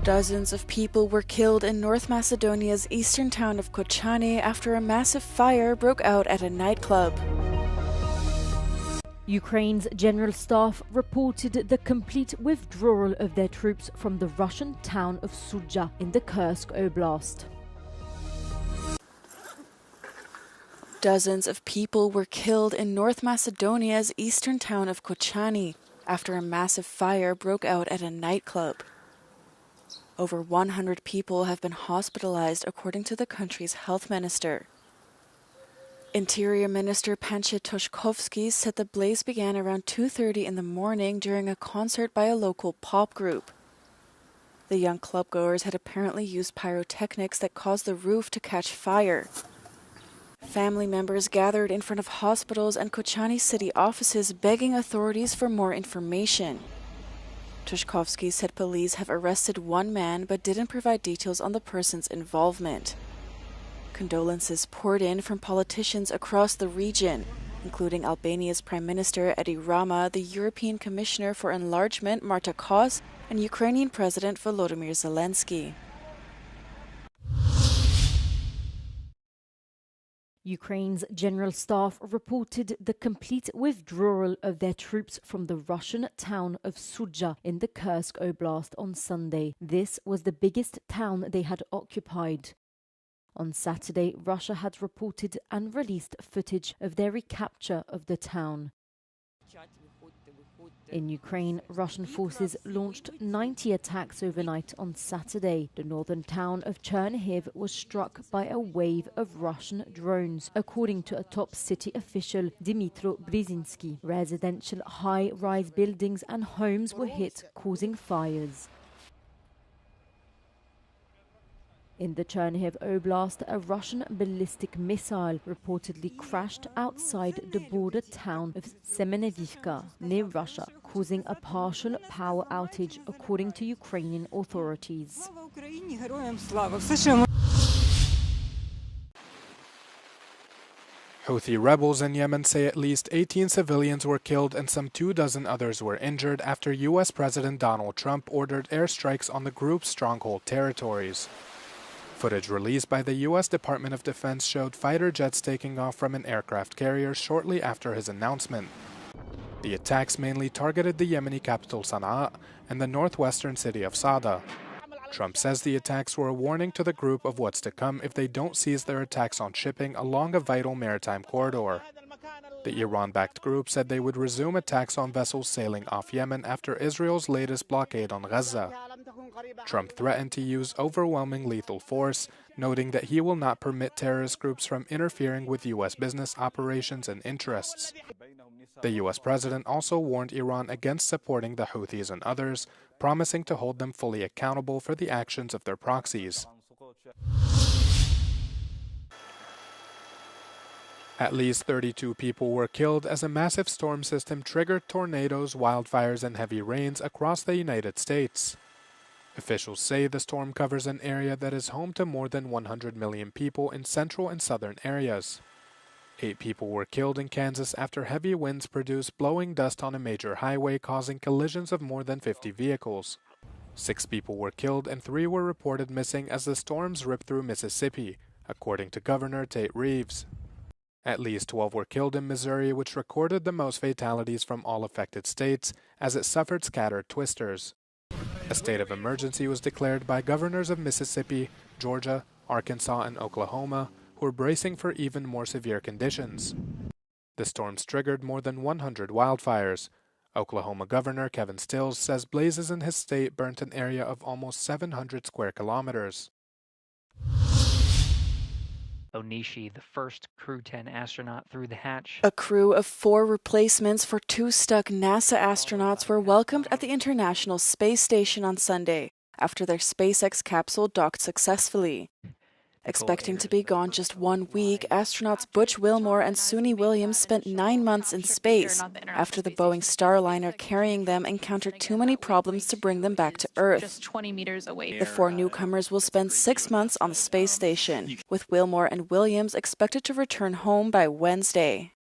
Dozens of people were killed in North Macedonia's eastern town of Kočani after a massive fire broke out at a nightclub. Ukraine's general staff reported the complete withdrawal of their troops from the Russian town of Sudzha in the Kursk Oblast. Dozens of people were killed in North Macedonia's eastern town of Kočani after a massive fire broke out at a nightclub. Over 100 people have been hospitalized, according to the country's health minister. Interior Minister Panche Toshkovsky said the blaze began around 2:30 in the morning during a concert by a local pop group. The young clubgoers had apparently used pyrotechnics that caused the roof to catch fire. Family members gathered in front of hospitals and Kočani city offices begging authorities for more information. Toshkovsky said police have arrested one man but didn't provide details on the person's involvement. Condolences poured in from politicians across the region, including Albania's Prime Minister Edi Rama, the European Commissioner for Enlargement Marta Kos, and Ukrainian President Volodymyr Zelensky. Ukraine's general staff reported the complete withdrawal of their troops from the Russian town of Sudzha in the Kursk Oblast on Sunday. This was the biggest town they had occupied. On Saturday, Russia had reported and released footage of their recapture of the town. In Ukraine, Russian forces launched 90 attacks overnight on Saturday. The northern town of Chernihiv was struck by a wave of Russian drones, according to a top city official, Dmytro Brzezinski. Residential high-rise buildings and homes were hit, causing fires. In the Chernihiv Oblast, a Russian ballistic missile reportedly crashed outside the border town of Semenevivka, near Russia, causing a partial power outage, according to Ukrainian authorities. Houthi rebels in Yemen say at least 18 civilians were killed and some 24 others were injured after U.S. President Donald Trump ordered airstrikes on the group's stronghold territories. Footage released by the U.S. Department of Defense showed fighter jets taking off from an aircraft carrier shortly after his announcement. The attacks mainly targeted the Yemeni capital Sana'a and the northwestern city of Sada. Trump says the attacks were a warning to the group of what's to come if they don't cease their attacks on shipping along a vital maritime corridor. The Iran-backed group said they would resume attacks on vessels sailing off Yemen after Israel's latest blockade on Gaza. Trump threatened to use overwhelming lethal force, noting that he will not permit terrorist groups from interfering with U.S. business operations and interests. The U.S. president also warned Iran against supporting the Houthis and others, promising to hold them fully accountable for the actions of their proxies. At least 32 people were killed as a massive storm system triggered tornadoes, wildfires, and heavy rains across the United States. Officials say the storm covers an area that is home to more than 100 million people in central and southern areas. 8 people were killed in Kansas after heavy winds produced blowing dust on a major highway, causing collisions of more than 50 vehicles. 6 people were killed and 3 were reported missing as the storms ripped through Mississippi, according to Governor Tate Reeves. At least 12 were killed in Missouri, which recorded the most fatalities from all affected states, as it suffered scattered twisters. A state of emergency was declared by governors of Mississippi, Georgia, Arkansas, and Oklahoma, who are bracing for even more severe conditions. The storms triggered more than 100 wildfires. Oklahoma Governor Kevin Stills says blazes in his state burnt an area of almost 700 square kilometers. Onishi, the first Crew 10 astronaut through the hatch. A crew of 4 replacements for 2 stuck NASA astronauts were welcomed at the International Space Station on Sunday after their SpaceX capsule docked successfully. Expecting to be gone just 1 week, astronauts Butch Wilmore and Suni Williams spent 9 months in space after the Boeing Starliner carrying them encountered too many problems to bring them back to Earth. Just 20 meters away. The 4 newcomers will spend 6 months on the space station, with Wilmore and Williams expected to return home by Wednesday.